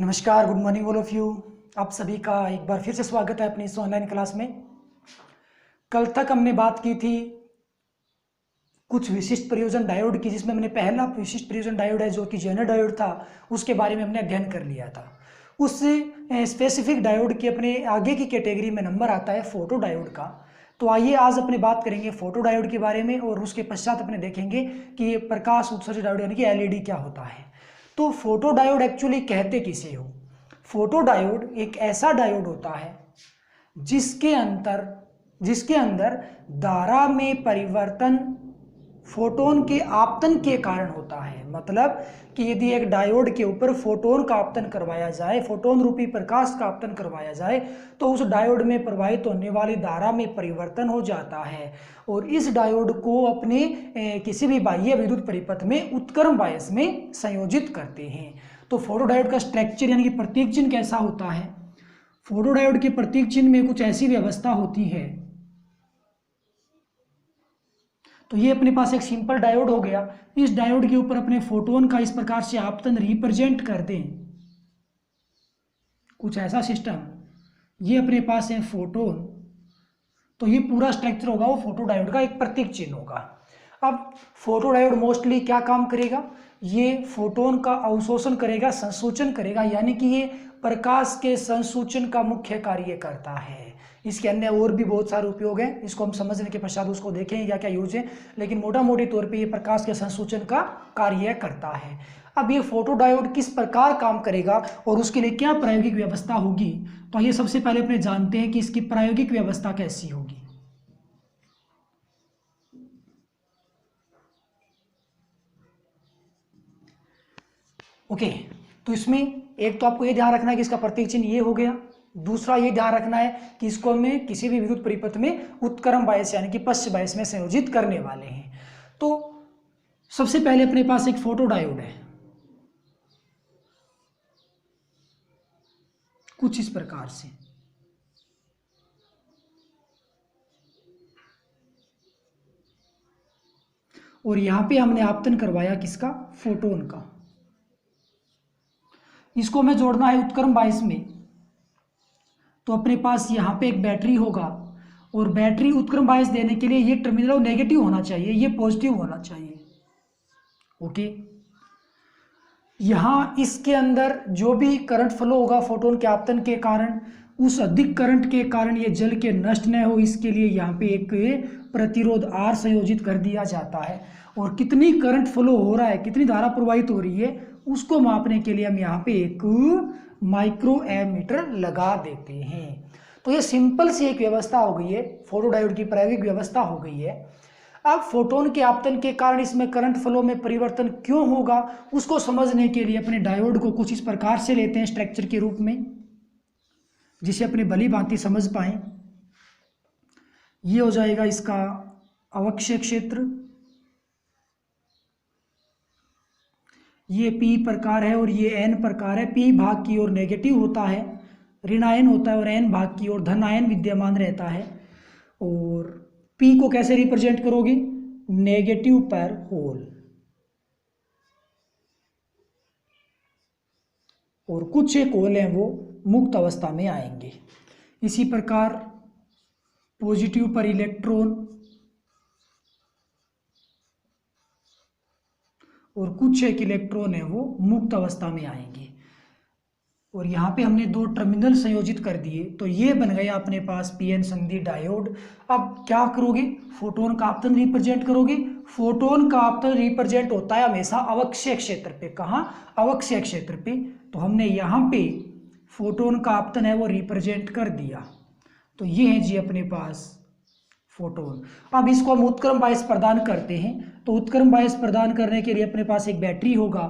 नमस्कार, good morning all of you. आप सभी का एक बार फिर से स्वागत है अपनी इस ऑनलाइन क्लास में। कल तक हमने बात की थी कुछ विशिष्ट प्रयोजन डायोड की, जिसमें हमने पहला विशिष्ट प्रयोजन डायोड है जो कि जेनर डायोड था, उसके बारे में हमने अध्ययन कर लिया था। उस स्पेसिफिक डायोड के अपने आगे की कैटेगरी में नंबर आता है फोटो डायोड का। तो आइए आज अपने बात करेंगे फोटो डायोड के बारे में, और उसके पश्चात अपने देखेंगे कि प्रकाश उत्सर्जक डायोड यानी कि एलईडी क्या होता है। तो फोटो डायोड एक्चुअली कहते किसे हो? फोटो डायोड एक ऐसा डायोड होता है जिसके अंदर धारा में परिवर्तन फोटोन के आपतन के कारण होता है। मतलब कि यदि एक डायोड के ऊपर फोटोन का आपतन करवाया जाए, फोटोन रूपी प्रकाश का आपतन करवाया जाए, तो उस डायोड में प्रवाहित होने वाली धारा में परिवर्तन हो जाता है, और इस डायोड को अपने किसी भी बाह्य विद्युत परिपथ में उत्क्रम बायस में संयोजित करते हैं। तो फोटो डायोड का स्ट्रक्चर यानी कि प्रतीक चिन्ह कैसा होता है? फोटो डायोड के प्रतीक चिन्ह में कुछ ऐसी व्यवस्था होती है। तो ये अपने पास एक सिंपल डायोड हो गया। इस डायोड के ऊपर अपने फोटोन का इस प्रकार से आपतन रिप्रेजेंट कर दें, कुछ ऐसा सिस्टम। ये अपने पास है फोटोन, तो ये पूरा स्ट्रक्चर होगा वो फोटो डायोड का एक प्रतीक चिन्ह होगा। अब फोटो डायोड मोस्टली क्या काम करेगा? ये फोटोन का अवशोषण करेगा, संसूचन करेगा, यानी कि ये प्रकाश के संसूचन का मुख्य कार्य करता है। इसके अन्य और भी बहुत सारे उपयोग हैं, इसको हम समझने के पश्चात उसको देखेंगे क्या क्या यूज है, लेकिन मोटा मोटी तौर पे ये प्रकाश के संसूचन का कार्य करता है। अब ये फोटो डायोड किस प्रकार काम करेगा और उसके लिए क्या प्रायोगिक व्यवस्था होगी, तो ये सबसे पहले अपने जानते हैं कि इसकी प्रायोगिक व्यवस्था कैसी होगी। ओके, तो इसमें एक तो आपको ये ध्यान रखना है कि इसका प्रतीक चिन्ह ये हो गया। दूसरा ये ध्यान रखना है कि इसको हमें किसी भी विद्युत परिपथ में उत्क्रम बायस यानी कि पश्च बायस में संयोजित करने वाले हैं। तो सबसे पहले अपने पास एक फोटो डायोड है, कुछ इस प्रकार से। और यहां पे हमने आपतन करवाया किसका? फोटोन का। इसको हमें जोड़ना है उत्क्रम बायस में, तो अपने पास यहाँ पे एक बैटरी होगा, और बैटरी उत्क्रम बायस देने के लिए ये टर्मिनल नेगेटिव होना चाहिए, ये पॉजिटिव होना चाहिए। ओके, यहाँ इसके अंदर जो भी करंट फ्लो होगा फोटोन के आपतन के कारण, उस अधिक करंट के कारण ये जल के नष्ट न हो, इसके लिए यहाँ पे एक प्रतिरोध R संयोजित कर दिया जाता है। और कितनी करंट फ्लो हो रहा है, कितनी धारा प्रवाहित हो रही है, उसको मापने के लिए हम यहाँ पे एक माइक्रो एमीटर लगा देते हैं। तो ये सिंपल सी एक व्यवस्था हो गई है, फोटो डायोड की प्रायोगिक व्यवस्था हो गई है। अब फोटोन के आपतन के कारण इसमें करंट फ्लो में परिवर्तन क्यों होगा, उसको समझने के लिए अपने डायोड को कुछ इस प्रकार से लेते हैं स्ट्रक्चर के रूप में, जिसे अपने भली भांति समझ पाए। ये हो जाएगा इसका अवक्षय क्षेत्र, ये P प्रकार है और ये N प्रकार है। P भाग की ओर नेगेटिव होता है, ऋण आयन होता है, और N भाग की ओर धन आयन विद्यमान रहता है। और P को कैसे रिप्रेजेंट करोगे? नेगेटिव पर होल। और कुछ एक होल हैं वो मुक्त अवस्था में आएंगे। इसी प्रकार पॉजिटिव पर इलेक्ट्रॉन, और कुछ एक इलेक्ट्रॉन है वो मुक्त अवस्था में आएंगे। और यहाँ पे हमने दो टर्मिनल संयोजित कर दिए, तो ये बन गया अपने पास पीएन संधि डायोड। अब क्या करोगे? फोटोन का आपतन रिप्रेजेंट करोगे। फोटोन का आपतन रिप्रेजेंट होता है हमेशा अवक्षय क्षेत्र पे। कहाँ? अवक्षय क्षेत्र पे। तो हमने यहाँ पे फोटोन का आपतन है वो रिप्रेजेंट कर दिया। तो ये है जी अपने पास फोटोन। अब इसको हम उत्क्रम बायस प्रदान करते हैं, तो उत्क्रम बायस प्रदान करने के लिए अपने पास एक बैटरी होगा।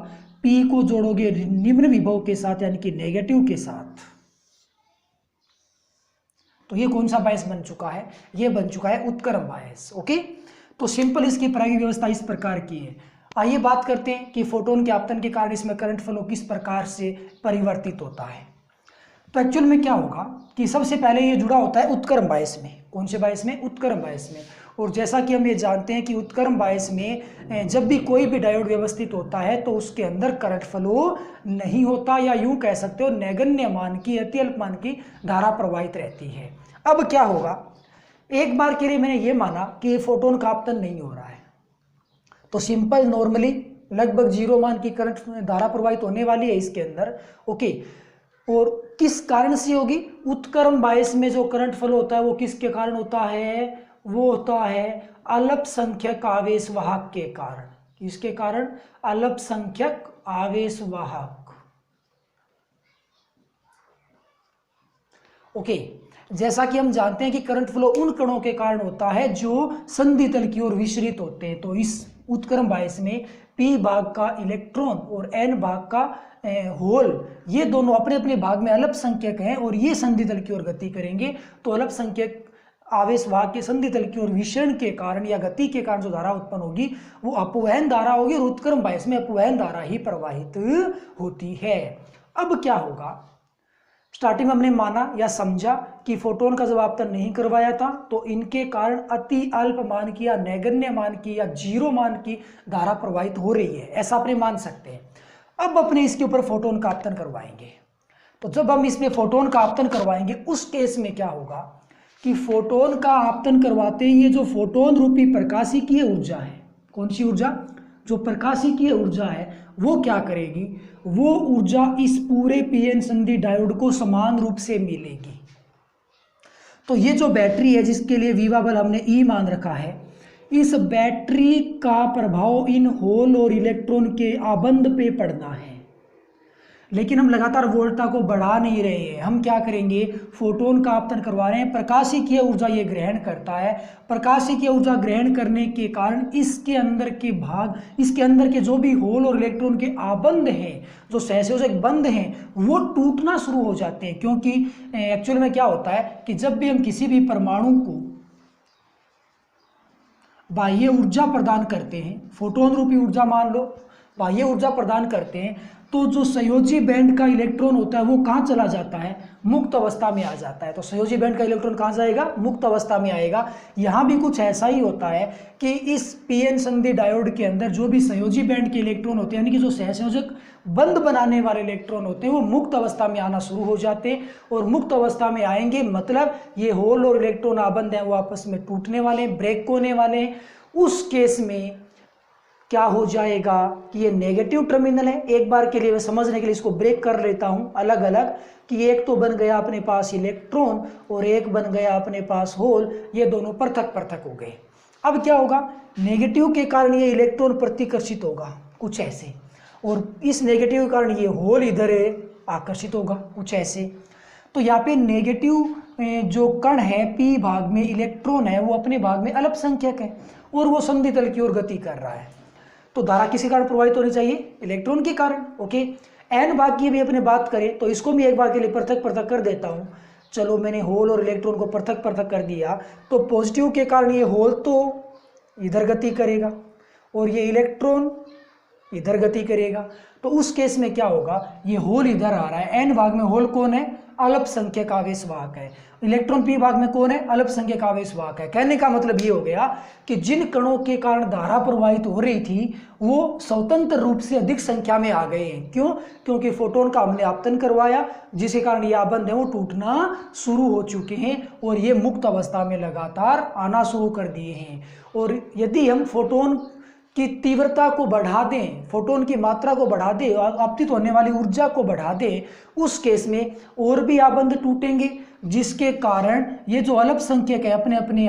P को जोड़ोगे निम्न विभव के साथ यानी कि नेगेटिव के साथ, तो ये कौन सा बायस बन चुका है? ये बन चुका है उत्क्रम बायस। ओके, तो सिंपल इसकी प्रायोगिक व्यवस्था इस प्रकार की है। आइए बात करते हैं कि फोटोन के आपतन के कारण इसमें करंट फ्लो किस प्रकार से परिवर्तित होता है। तो एक्चुअल में क्या होगा कि सबसे पहले ये जुड़ा होता है उत्क्रम बायस में। कौन से बायस में? उत्क्रम बायस में। और जैसा कि हम ये जानते हैं कि उत्क्रम बायस में जब भी कोई भी डायोड व्यवस्थित होता है तो उसके अंदर करंट फ्लो नहीं होता, या यूं कह सकते हो नगण्य मान की, अति अल्प मान की धारा प्रवाहित रहती है। अब क्या होगा, एक बार के लिए मैंने ये माना कि फोटोन का आपतन नहीं हो रहा है, तो सिंपल नॉर्मली लगभग 0 मान की करंट धारा प्रवाहित होने वाली है इसके अंदर। ओके, और किस कारण से होगी, उत्क्रम बायस में जो करंट फ्लो होता है वो किसके कारण होता है, वो होता है अल्पसंख्यक आवेश वाहक के कारण। किसके कारण, अल्पसंख्यक आवेश वाहक। ओके, जैसा कि हम जानते हैं कि करंट फ्लो उन कणों के कारण होता है जो संधि तल की ओर विचलित होते हैं। तो इस उत्क्रम बायस में p भाग का इलेक्ट्रॉन और n भाग का होल, ये दोनों अपने अपने भाग में अल्पसंख्यक हैं और ये संधि तल की ओर गति करेंगे। तो अल्पसंख्यक आवेश वाहक के संधि तल की ओर विचलन के कारण या गति के कारण जो धारा उत्पन्न होगी वो अपवहन धारा होगी, और उत्क्रम बायस में अपवहन धारा ही प्रवाहित होती है। अब क्या होगा, स्टार्टिंग में हमने माना या समझा कि फोटोन का जब आपतन नहीं करवाया था तो इनके कारण अति अल्प मान की या नगण्य मान की या 0 मान की धारा प्रवाहित हो रही है, ऐसा अपने मान सकते हैं। अब अपने इसके ऊपर फोटोन का आपतन करवाएंगे, तो जब हम इसमें फोटोन का आपतन करवाएंगे उस केस में क्या होगा कि फोटोन का आपतन करवाते ही ये जो फोटोन रूपी प्रकाशिकीय ऊर्जा है, कौन सी ऊर्जा, जो प्रकाशिकीय ऊर्जा है, वो क्या करेगी, वो ऊर्जा इस पूरे पीएन संधि डायोड को समान रूप से मिलेगी। तो ये जो बैटरी है जिसके लिए विभव बल हमने E मान रखा है, इस बैटरी का प्रभाव इन होल और इलेक्ट्रॉन के आबंध पे पड़ना है, लेकिन हम लगातार वोल्टा को बढ़ा नहीं रहे हैं। हम क्या करेंगे, फोटोन का आपतन करवा रहे हैं, प्रकाशिकीय ऊर्जा ये ग्रहण करता है। प्रकाशिकीय ऊर्जा ग्रहण करने के कारण इसके अंदर के भाग, इसके अंदर के जो भी होल और इलेक्ट्रॉन के आबंध हैं, जो सहसंयोजक बंध हैं, वो टूटना शुरू हो जाते हैं। क्योंकि एक्चुअल में क्या होता है कि जब भी हम किसी भी परमाणु को बाह्य ऊर्जा प्रदान करते हैं, फोटोन रूपी ऊर्जा मान लो, बाह्य ऊर्जा प्रदान करते हैं, तो जो संयोजी बैंड का इलेक्ट्रॉन होता है वो कहाँ चला जाता है, मुक्त अवस्था में आ जाता है। तो संयोजी बैंड का इलेक्ट्रॉन कहाँ जाएगा, मुक्त अवस्था में आएगा। यहाँ भी कुछ ऐसा ही होता है कि इस पीएन संधि डायोड के अंदर जो भी संयोजी बैंड के इलेक्ट्रॉन होते हैं, यानी कि जो सहसंयोजक बंध बनाने वाले इलेक्ट्रॉन होते हैं, वो मुक्त अवस्था में आना शुरू हो जाते हैं। और मुक्त अवस्था में आएंगे मतलब ये होल और इलेक्ट्रॉन आबंध हैं वो आपस में टूटने वाले, ब्रेक होने वाले। उस केस में क्या हो जाएगा कि ये नेगेटिव टर्मिनल है। एक बार के लिए मैं समझने के लिए इसको ब्रेक कर लेता हूँ अलग अलग, कि एक तो बन गया अपने पास इलेक्ट्रॉन और एक बन गया अपने पास होल, ये दोनों पृथक पृथक हो गए। अब क्या होगा, नेगेटिव के कारण ये इलेक्ट्रॉन प्रतिकर्षित होगा कुछ ऐसे, और इस नेगेटिव के कारण ये होल इधर आकर्षित होगा कुछ ऐसे। तो यहाँ पे नेगेटिव जो कण है पी भाग में इलेक्ट्रॉन है वो अपने भाग में अल्पसंख्यक है और वो संधि तल की ओर गति कर रहा है। तो धारा किसी कारण प्रवाहित होनी चाहिए, इलेक्ट्रॉन के कारण। ओके, एन भाग की भी अपने बात करें तो इसको भी एक बार के लिए पृथक पृथक कर देता हूँ। चलो मैंने होल और इलेक्ट्रॉन को पृथक पृथक कर दिया, तो पॉजिटिव के कारण ये होल तो इधर गति करेगा और ये इलेक्ट्रॉन इधर गति करेगा। तो उस केस में क्या होगा, ये होल इधर आ रहा है, एन भाग में होल कौन है, अल्पसंख्यक आवेश वाहक है, इलेक्ट्रॉन पी भाग में कौन है, अल्पसंख्यक आवेश वाहक है। कहने का मतलब ये हो गया कि जिन कणों के कारण धारा प्रवाहित हो रही थी वो स्वतंत्र रूप से अधिक संख्या में आ गए हैं। क्यों, क्योंकि फोटोन का हमने आपतन करवाया जिसके कारण ये आबंध है वो टूटना शुरू हो चुके हैं और ये मुक्त अवस्था में लगातार आना शुरू कर दिए हैं। और यदि हम फोटोन की तीव्रता को बढ़ा दें, फोटोन की मात्रा को बढ़ा दें, आपतित होने वाली ऊर्जा को बढ़ा दें, उस केस में और भी आबंध टूटेंगे, जिसके कारण ये जो अल्पसंख्यक है अपने अपने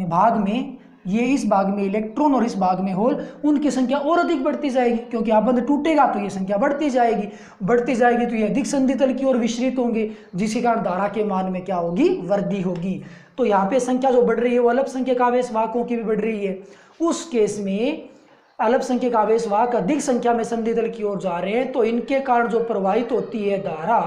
भाग में, ये इस भाग में इलेक्ट्रॉन और इस भाग में होल, उनकी संख्या और अधिक बढ़ती जाएगी। क्योंकि आबंध टूटेगा तो ये संख्या बढ़ती जाएगी तो ये अधिक संधि तल की ओर विचलित होंगे, जिसके कारण धारा के मान में क्या होगी, वृद्धि होगी। तो यहाँ पे संख्या जो बढ़ रही है वो अल्पसंख्यक आवेश वाहकों की भी बढ़ रही है। उस केस में अल्पसंख्यक आवेश वाहक अधिक संख्या में संधि तल की ओर जा रहे हैं, तो इनके कारण जो प्रवाहित होती है धारा,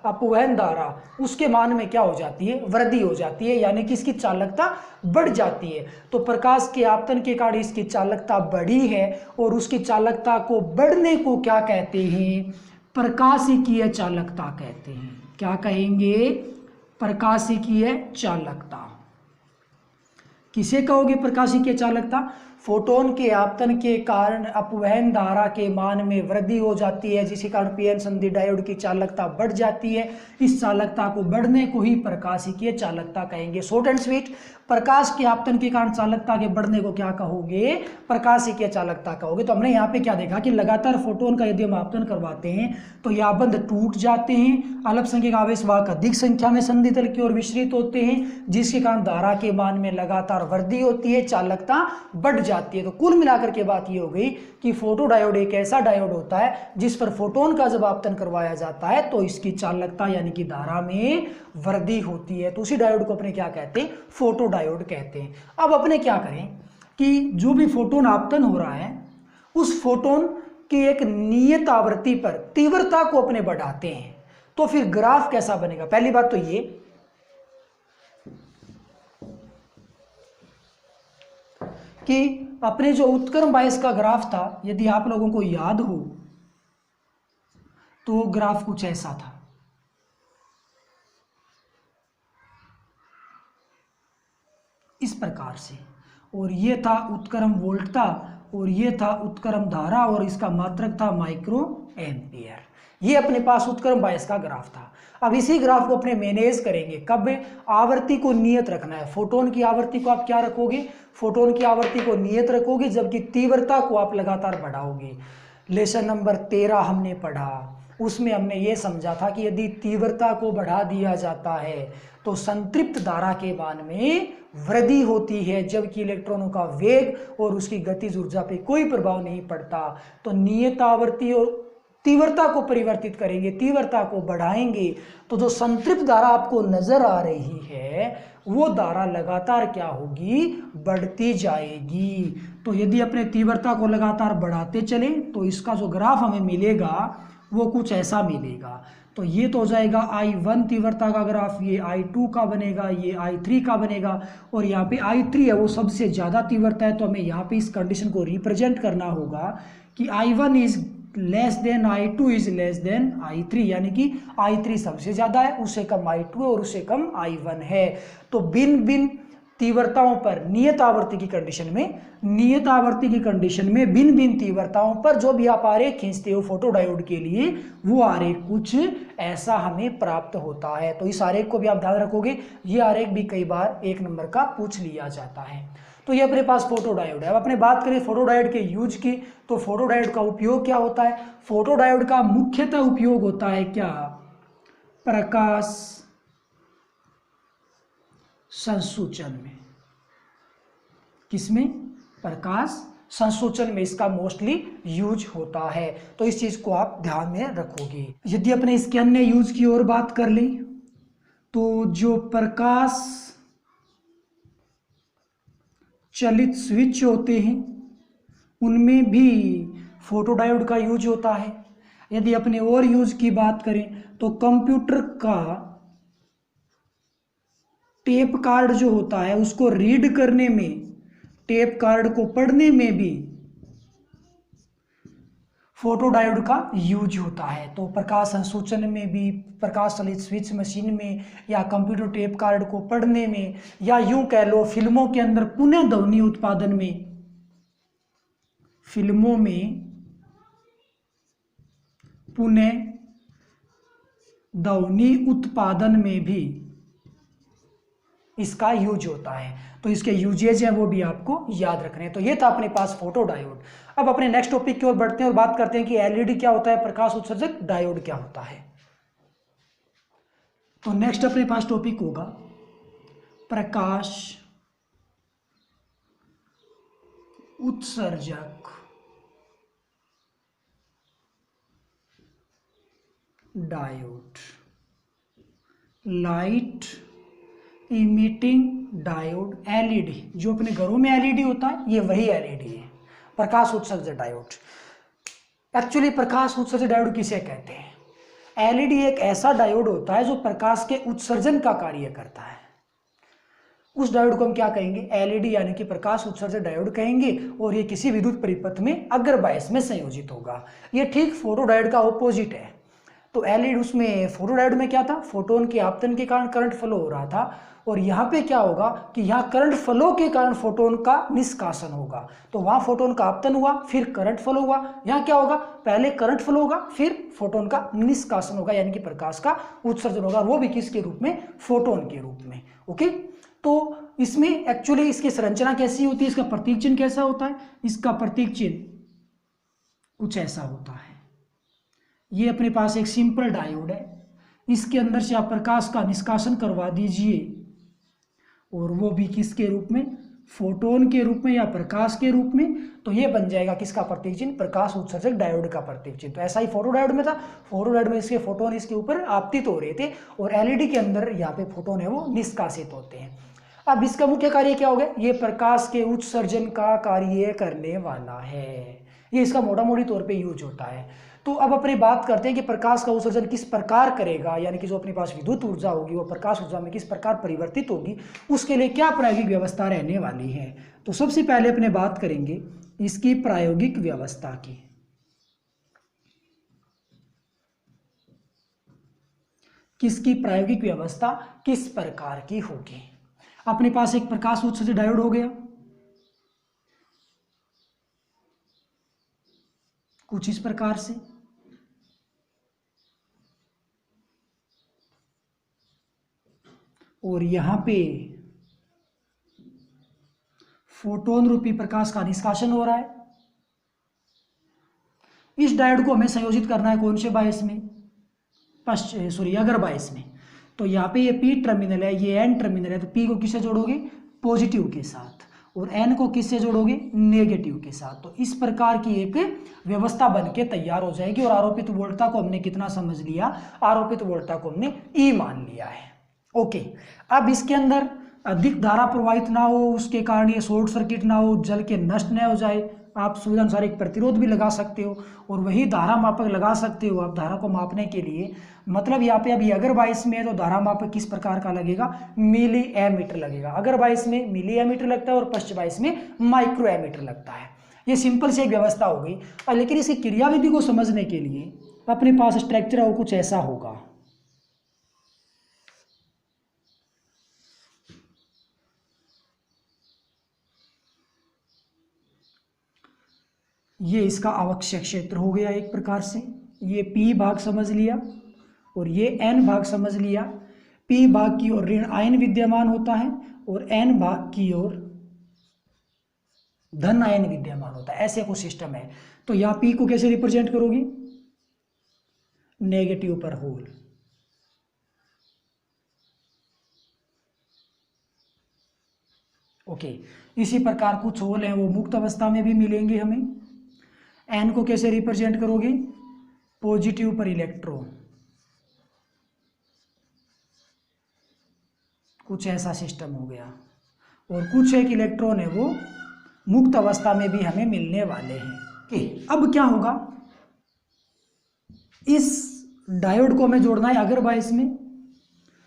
अपवहन धारा, उसके मान में क्या हो जाती है, वृद्धि हो जाती है, यानी कि इसकी चालकता बढ़ जाती है। तो प्रकाश के आपतन के कारण इसकी चालकता बढ़ी है और उसकी चालकता को बढ़ने को क्या कहते हैं, प्रकाशिकीय चालकता कहते हैं। क्या कहेंगे, प्रकाशिकीय चालकता। किसे कहोगे प्रकाशिकीय चालकता? फोटोन के आपतन के कारण अपवहन धारा के मान में वृद्धि हो जाती है, जिसके कारण पीएन संधि डायोड की चालकता बढ़ जाती है। इस चालकता को बढ़ने को ही प्रकाशिकीय चालकता कहेंगे। शॉर्ट एंड स्वीट, प्रकाश के आपतन के कारण चालकता के बढ़ने को क्या कहोगे? प्रकाशिकीय चालकता कहोगे। तो हमने यहाँ पे क्या देखा कि लगातार फोटोन का यदि हम आपतन करवाते हैं तो यह बंध टूट जाते हैं, अल्पसंख्यक आवेश वाहक अधिक संख्या में संधि तल की ओर विचलित होते हैं, जिसके कारण धारा के मान में लगातार वृद्धि होती है, चालकता बढ़ जाती है। तो कुल मिलाकर के बात ये हो गई कि फोटोडायोड एक ऐसा डायोड होता है जिस पर फोटोन का जब आपतन करवाया जाता है तो इसकी चालकता यानी कि धारा में वृद्धि होती है। तो उसी डायोड को अपने क्या कहते हैं? फोटोडायोड कहते हैं। अब अपने क्या करें कि जो भी फोटोन आपतन हो रहा है उस फोटोन की एक नियत आवृत्ति पर तीव्रता को अपने बढ़ाते हैं, तो फिर ग्राफ कैसा बनेगा? पहली बात तो ये कि अपने जो उत्क्रम बायस का ग्राफ था, यदि आप लोगों को याद हो तो ग्राफ कुछ ऐसा था। इस प्रकार से, और ये था उत्क्रम वोल्टता और ये था उत्क्रम धारा और इसका मात्रक था माइक्रो एम्पियर। ये अपने पास उत्क्रम बायस का ग्राफ था। अब इसी ग्राफ को अपने मैनेज करेंगे। कब? आवृत्ति को नियत रखना है। फोटोन की आवृत्ति को आप क्या रखोगे? फोटोन की आवृत्ति को नियत रखोगे, जबकि तीव्रता को आप लगातार बढ़ाओगे। लेसन नंबर 13 हमने पढ़ा, उसमें हमने ये समझा था कि यदि तीव्रता को बढ़ा दिया जाता है तो संतृप्त धारा के मान में वृद्धि होती है, जबकि इलेक्ट्रॉनों का वेग और उसकी गतिज ऊर्जा पे कोई प्रभाव नहीं पड़ता। तो नियत आवृत्ति और तीव्रता को परिवर्तित करेंगे, तीव्रता को बढ़ाएंगे, तो जो संतृप्त धारा आपको नजर आ रही है वो धारा लगातार क्या होगी? बढ़ती जाएगी। तो यदि अपने तीव्रता को लगातार बढ़ाते चले तो इसका जो ग्राफ हमें मिलेगा वो कुछ ऐसा मिलेगा। तो ये तो हो जाएगा I1 तीव्रता का ग्राफ, ये I2 का बनेगा, ये I3 का बनेगा, और यहाँ पे I3 है वो सबसे ज़्यादा तीव्रता है। तो हमें यहाँ पे इस कंडीशन को रिप्रेजेंट करना होगा कि I1 is less than I2 is less than I3, यानी कि I3 सबसे ज़्यादा है, उससे कम I2 है और उससे कम I1 है। तो भिन्न भिन्न तीव्रताओं पर नियत आवृत्ति की कंडीशन में भिन्न भिन्न तीव्रताओं पर जो भी आप आरेख खींचते हो फोटोडायोड के लिए, वो आरेख कुछ ऐसा हमें प्राप्त होता है। तो इस आरेख को भी आप ध्यान रखोगे, ये आरेख भी कई बार 1 नंबर का पूछ लिया जाता है। तो ये अपने पास फोटोडायोड है। अब अपने बात करें फोटोडायोड के यूज की, तो फोटोडायोड का उपयोग क्या होता है? फोटोडायोड का मुख्यतः उपयोग होता है क्या? प्रकाश संसूचन में। किसमें? प्रकाश संसूचन में इसका मोस्टली यूज होता है। तो इस चीज को आप ध्यान में रखोगे। यदि अपने इसके अन्य यूज की ओर बात कर लें तो जो प्रकाश चलित स्विच होते हैं उनमें भी फोटोडायोड का यूज होता है। यदि अपने और यूज की बात करें तो कंप्यूटर का टेप कार्ड जो होता है उसको रीड करने में, टेप कार्ड को पढ़ने में भी फोटोडायोड का यूज होता है। तो प्रकाश संसूचन में भी, प्रकाश चलित स्विच मशीन में, या कंप्यूटर टेप कार्ड को पढ़ने में, या यूं कह लो फिल्मों के अंदर पुनः ध्वनि उत्पादन में, फिल्मों में पुनः ध्वनि उत्पादन में भी इसका यूज होता है। तो इसके यूजेज हैं वो भी आपको याद रखने हैं। तो ये था अपने पास फोटोडायोड। अब अपने नेक्स्ट टॉपिक की ओर बढ़ते हैं और बात करते हैं कि एलईडी क्या होता है, प्रकाश उत्सर्जक डायोड क्या होता है। तो नेक्स्ट अपने पास टॉपिक होगा प्रकाश उत्सर्जक diode, light emitting diode, LED. जो अपने घरों में एलईडी होता है ये वही एलईडी है, प्रकाश उत्सर्जक डायोड। एक्चुअली प्रकाश उत्सर्जक डायोड किसे कहते हैं? एलईडी एक ऐसा डायोड होता है जो प्रकाश के उत्सर्जन का कार्य करता है। उस डायोड को हम क्या कहेंगे? एलईडी यानी कि प्रकाश उत्सर्जक डायोड कहेंगे। और ये किसी विद्युत परिपथ में अग्र बायस में संयोजित होगा। ये ठीक फोटोडायोड का ऑपोजिट है। तो एलईडी उसमें फोटोडायोड में क्या था, फोटोन के आपतन के कारण करंट फ्लो हो रहा था, और यहाँ पे क्या होगा कि यहाँ करंट फ्लो के कारण फोटोन का निष्कासन होगा। तो वहाँ फोटोन का आपतन हुआ, फिर करंट फ्लो हुआ। यहाँ क्या होगा, पहले करंट फ्लो होगा, फिर फोटोन का निष्कासन होगा, यानी कि प्रकाश का उत्सर्जन होगा, वो भी किसके रूप में, फोटोन के रूप में। ओके, तो इसमें एक्चुअली इसकी संरचना कैसी होती है, इसका प्रतीक चिन्ह कैसा होता है, इसका प्रतीक चिन्ह कुछ ऐसा होता है। ये अपने पास एक सिंपल डायोड है, इसके अंदर से आप प्रकाश का निष्कासन करवा दीजिए, और वो भी किसके रूप में, फोटोन के रूप में या प्रकाश के रूप में। तो ये बन जाएगा किसका प्रतीक चिन्ह, प्रकाश उत्सर्जक डायोड का प्रतीक चिन्ह। तो ऐसा ही फोटो डायोड में था, फोटो डायोड में इसके फोटोन इसके ऊपर आपतित हो रहे थे, और एलईडी के अंदर यहाँ पे फोटोन है वो निष्कासित होते हैं। अब इसका मुख्य कार्य क्या हो गया, ये प्रकाश के उत्सर्जन का कार्य करने वाला है, ये इसका मोटा मोटी तौर पे यूज होता है। तो अब अपनी बात करते हैं कि प्रकाश का उत्सर्जन किस प्रकार करेगा, यानी कि जो अपने पास विद्युत ऊर्जा होगी वो प्रकाश ऊर्जा में किस प्रकार परिवर्तित होगी, उसके लिए क्या प्रायोगिक व्यवस्था रहने वाली है। तो सबसे पहले अपने बात करेंगे इसकी प्रायोगिक व्यवस्था की। किसकी प्रायोगिक व्यवस्था किस प्रकार की होगी। अपने पास एक प्रकाश उत्सर्जक डायोड हो गया, कुछ इस प्रकार से, और यहां पे फोटोन रूपी प्रकाश का निष्कासन हो रहा है। इस डायोड को हमें संयोजित करना है कौन से बायस में, अगर बायस में। तो यहाँ पे ये पी टर्मिनल है, ये एन टर्मिनल है, तो पी को किससे जोड़ोगे, पॉजिटिव के साथ, और एन को किससे जोड़ोगे, नेगेटिव के साथ। तो इस प्रकार की एक व्यवस्था बन के तैयार हो जाएगी। और आरोपित वोल्टता को हमने कितना समझ लिया, आरोपित वोल्टता को हमने ई मान लिया है। ओके, अब इसके अंदर अधिक धारा प्रवाहित ना हो, उसके कारण ये शॉर्ट सर्किट ना हो, जल के नष्ट न हो जाए, आप सुविधा अनुसार एक प्रतिरोध भी लगा सकते हो, और वही धारा मापक लगा सकते हो आप धारा को मापने के लिए। मतलब यहाँ पे अभी अगर 22 में है तो धारा मापक किस प्रकार का लगेगा, मिली एमीटर लगेगा। अगर 22 में मिली एमीटर लगता है और पश्च 22 में माइक्रो एमीटर लगता है। ये सिंपल से एक व्यवस्था हो गई। लेकिन इसकी क्रियाविधि को समझने के लिए अपने पास स्ट्रक्चर वो कुछ ऐसा होगा। ये इसका आवश्यक क्षेत्र हो गया एक प्रकार से, ये P भाग समझ लिया और ये N भाग समझ लिया। P भाग की ओर ऋण आयन विद्यमान होता है और N भाग की ओर धन आयन विद्यमान होता है, ऐसे कुछ सिस्टम है। तो यहाँ P को कैसे रिप्रेजेंट करोगी, नेगेटिव पर होल। ओके, इसी प्रकार कुछ होल हैं वो मुक्त अवस्था में भी मिलेंगे हमें। एन को कैसे रिप्रेजेंट करोगे, पॉजिटिव पर इलेक्ट्रॉन, कुछ ऐसा सिस्टम हो गया। और कुछ एक इलेक्ट्रॉन है वो मुक्त अवस्था में भी हमें मिलने वाले हैं। कि अब क्या होगा, इस डायोड को हमें जोड़ना है अगर बायस में।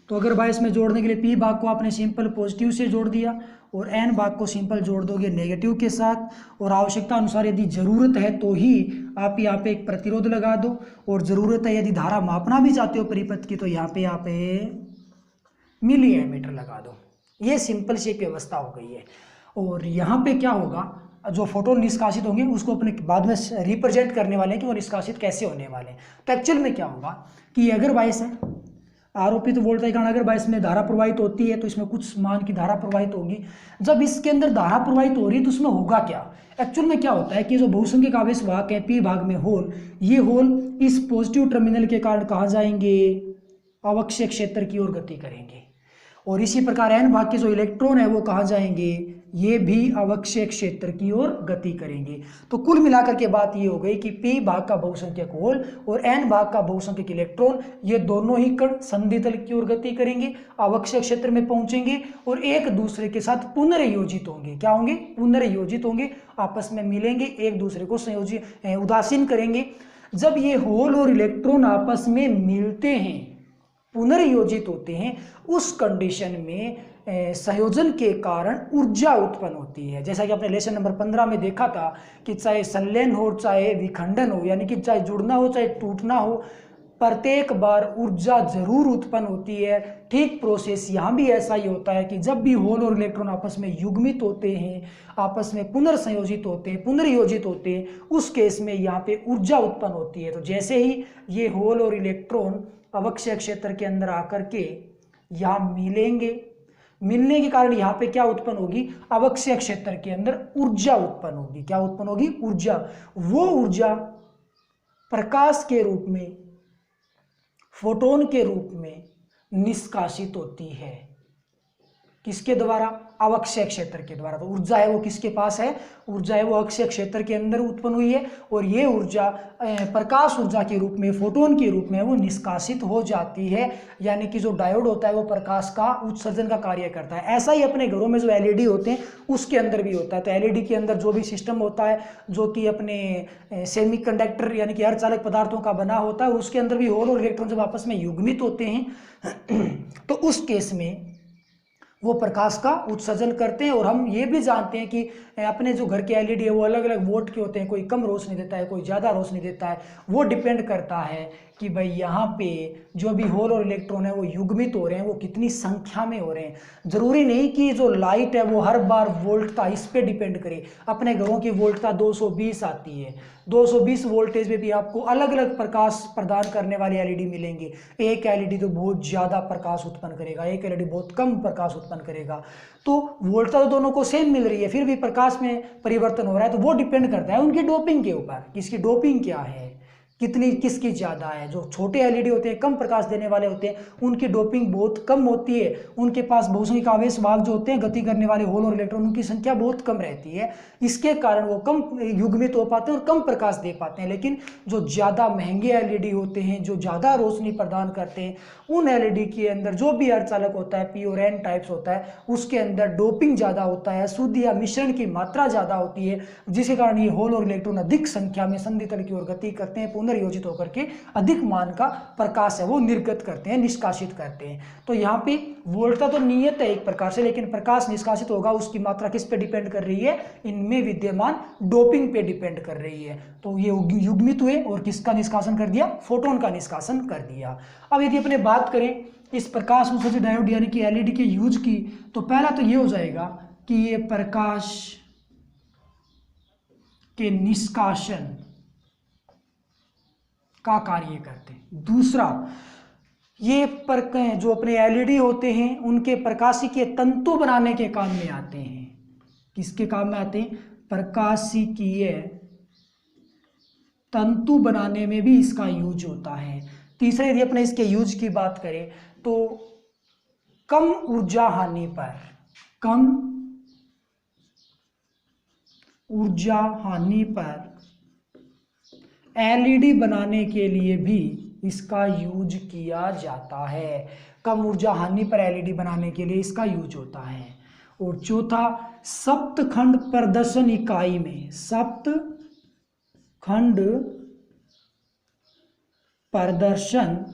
तो अगर बायस में जोड़ने के लिए पी भाग को आपने सिंपल पॉजिटिव से जोड़ दिया और एन भाग को सिंपल जोड़ दोगे नेगेटिव के साथ। और आवश्यकता अनुसार यदि जरूरत है तो ही आप यहाँ पे एक प्रतिरोध लगा दो, और जरूरत है यदि धारा मापना भी चाहते हो परिपथ की तो यहाँ पे आप मिली एमीटर लगा दो। ये सिंपल सी एक व्यवस्था हो गई है। और यहाँ पे क्या होगा, जो फोटोन निष्कासित होंगे उसको अपने बाद में रिप्रेजेंट करने वाले हैं कि वो निष्कासित कैसे होने वाले हैं। तो एक्चुअल में क्या होगा कि ये अगर बायस है, आरोपित वोल्टेज कारण अगर बायस में धारा प्रवाहित होती है तो इसमें कुछ मान की धारा प्रवाहित होगी। जब इसके अंदर धारा प्रवाहित हो रही है तो उसमें होगा क्या, एक्चुअल में क्या होता है कि जो बहुसंख्यक आवेश वाहक है पी भाग में होल, ये होल इस पॉजिटिव टर्मिनल के कारण कहाँ जाएंगे, आवश्यक क्षेत्र की ओर गति करेंगे। और इसी प्रकार एन भाग के जो इलेक्ट्रॉन है वो कहाँ जाएंगे, ये भी आवश्यक क्षेत्र की ओर गति करेंगे। तो कुल मिलाकर के बात ये हो गई कि पी भाग का बहुसंख्यक होल और एन भाग का बहुसंख्यक इलेक्ट्रॉन, ये दोनों ही कण संधितल की ओर गति करेंगे, आवश्यक क्षेत्र में पहुंचेंगे और एक दूसरे के साथ पुनर्योजित होंगे। क्या होंगे, पुनर्योजित होंगे, आपस में मिलेंगे, एक दूसरे को संयोजित उदासीन करेंगे। जब ये होल और इलेक्ट्रॉन आपस में मिलते हैं, पुनर्योजित होते हैं, उस कंडीशन में संयोजन के कारण ऊर्जा उत्पन्न होती है। जैसा कि आपने लेसन नंबर 15 में देखा था कि चाहे संलयन हो चाहे विखंडन हो, यानी कि चाहे जुड़ना हो चाहे टूटना हो, प्रत्येक बार ऊर्जा जरूर उत्पन्न होती है। ठीक प्रोसेस यहाँ भी ऐसा ही होता है कि जब भी होल और इलेक्ट्रॉन आपस में युग्मित होते हैं, आपस में पुनर्संयोजित होते हैं, पुनर्योजित होते हैं, उस केस में यहाँ पे ऊर्जा उत्पन्न होती है। तो जैसे ही ये होल और इलेक्ट्रॉन अवक्षय क्षेत्र के अंदर आकर के यहाँ मिलेंगे, मिलने के कारण यहाँ पे क्या उत्पन्न होगी, अवक्षय क्षेत्र के अंदर ऊर्जा उत्पन्न होगी। क्या उत्पन्न होगी, ऊर्जा। वो ऊर्जा प्रकाश के रूप में, फोटोन के रूप में निष्कासित होती है। किसके द्वारा, अवक्षय क्षेत्र के द्वारा। तो ऊर्जा है वो किसके पास है, ऊर्जा है वो अवक्षय क्षेत्र के अंदर उत्पन्न हुई है, और ये ऊर्जा प्रकाश ऊर्जा के रूप में, फोटोन के रूप में वो निष्कासित हो जाती है। यानी कि जो डायोड होता है वो प्रकाश का उत्सर्जन का कार्य करता है। ऐसा ही अपने घरों में जो एलईडी होते हैं उसके अंदर भी होता है। तो एलईडी के अंदर जो भी सिस्टम होता है जो कि अपने सेमीकंडक्टर यानी कि अर्धचालक पदार्थों का बना होता है, उसके अंदर भी होल और इलेक्ट्रॉन जब आपस में युग्मित होते हैं तो उस केस में वो प्रकाश का उत्सर्जन करते हैं। और हम ये भी जानते हैं कि अपने जो घर के एलईडी है वो अलग अलग वोल्ट के होते हैं, कोई कम रोशनी देता है, कोई ज़्यादा रोशनी देता है। वो डिपेंड करता है कि भाई यहाँ पे जो भी होल और इलेक्ट्रॉन है वो युग्मित हो रहे हैं, वो कितनी संख्या में हो रहे हैं। ज़रूरी नहीं कि जो लाइट है वो हर बार वोल्टता इस पे डिपेंड करे। अपने घरों की वोल्टता 220 आती है, 220 वोल्टेज में भी आपको अलग अलग प्रकाश प्रदान करने वाली एलईडी मिलेंगे। एक एलईडी तो बहुत ज़्यादा प्रकाश उत्पन्न करेगा, एक एलईडी बहुत कम प्रकाश उत्पन्न करेगा। तो वोल्टता तो दोनों को सेम मिल रही है, फिर भी प्रकाश में परिवर्तन हो रहा है। तो वो डिपेंड करता है उनकी डोपिंग के ऊपर, किसकी डोपिंग क्या है, कितनी किसकी ज़्यादा है। जो छोटे एलईडी होते हैं, कम प्रकाश देने वाले होते हैं, उनकी डोपिंग बहुत कम होती है। उनके पास बहुसंख्यक आवेश वाहक जो होते हैं, गति करने वाले होल और इलेक्ट्रॉन, उनकी संख्या बहुत कम रहती है। इसके कारण वो कम युग्मित हो पाते हैं और कम प्रकाश दे पाते हैं। लेकिन जो ज़्यादा महंगे एलईडी होते हैं, जो ज़्यादा रोशनी प्रदान करते हैं, उन एलईडी के अंदर जो भी अर्धचालक होता है, पी और एन टाइप्स होता है, उसके अंदर डोपिंग ज़्यादा होता है, शुद्ध या मिश्रण की मात्रा ज़्यादा होती है, जिसके कारण ये होल और इलेक्ट्रॉन अधिक संख्या में संधि तल की ओर गति करते हैं, पुनर्योजित होकर के अधिक मान का प्रकाश है वो निर्गत करते हैं, निष्कासित करते हैं। तो यहाँ पे वोल्टता तो नियत है एक प्रकार से, लेकिन प्रकाश निष्कासित होगा उसकी मात्रा किस पे डिपेंड कर रही है, इनमें विद्यमान डोपिंग पे डिपेंड कर रही है। तो ये युग्मित हुए और किसका निष्कासन कर दिया, फोटोन का निष्कासन कर दिया। अब यदि अपने बात करें इस प्रकाश उत्सर्जक डायोड यानी कि एलईडी के यूज की, तो पहला तो ये हो जाएगा कि ये प्रकाश के निष्कासन का कार्य करते हैं। दूसरा, ये जो अपने एलईडी होते हैं उनके प्रकाशिकीय तंतु बनाने के काम में आते हैं। किसके काम में आते हैं, प्रकाशिकीय तंतु बनाने में भी इसका यूज होता है। तीसरा, यदि अपने इसके यूज की बात करें तो कम ऊर्जा हानि पर, कम ऊर्जा हानि पर एलईडी बनाने के लिए भी इसका यूज किया जाता है। कम ऊर्जा हानि पर एलईडी बनाने के लिए इसका यूज होता है। और चौथा, सप्तखंड प्रदर्शन इकाई में, सप्तखंड प्रदर्शन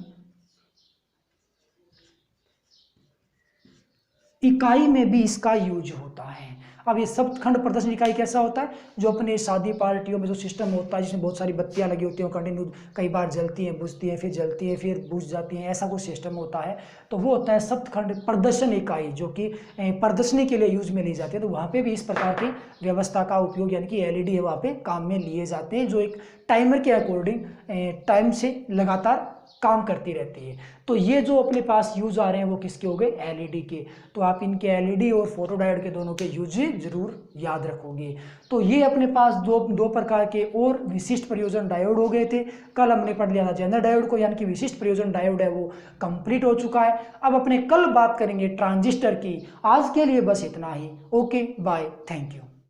इकाई में भी इसका यूज होता है। अब ये सप्तखंड प्रदर्शन इकाई कैसा होता है, जो अपने शादी पार्टियों में जो सिस्टम होता है जिसमें बहुत सारी बत्तियां लगी होती हैं, कंटिन्यू कई बार जलती हैं, बुझती हैं, फिर जलती हैं, फिर बुझ जाती हैं, ऐसा कुछ सिस्टम होता है। तो वो होता है सप्तखंड प्रदर्शन इकाई, जो कि प्रदर्शनी के लिए यूज में ली जाती है। तो वहाँ पे भी इस प्रकार की व्यवस्था का उपयोग यानी कि एलईडी है वहाँ पे काम में लिए जाते हैं, जो एक टाइमर के अकॉर्डिंग टाइम से लगातार काम करती रहती है। तो ये जो अपने पास यूज आ रहे हैं वो किसके हो गए, एलईडी के। तो आप इनके एलईडी और फोटोडायोड के दोनों के यूज जरूर याद रखोगे। तो ये अपने पास दो प्रकार के और विशिष्ट प्रयोजन डायोड हो गए थे। कल हमने पढ़ लिया था जनरल डायोड को, यानी कि विशिष्ट प्रयोजन डायोड है वो कंप्लीट हो चुका है। अब अपने कल बात करेंगे ट्रांजिस्टर की। आज के लिए बस इतना ही। Okay, bye, thank you.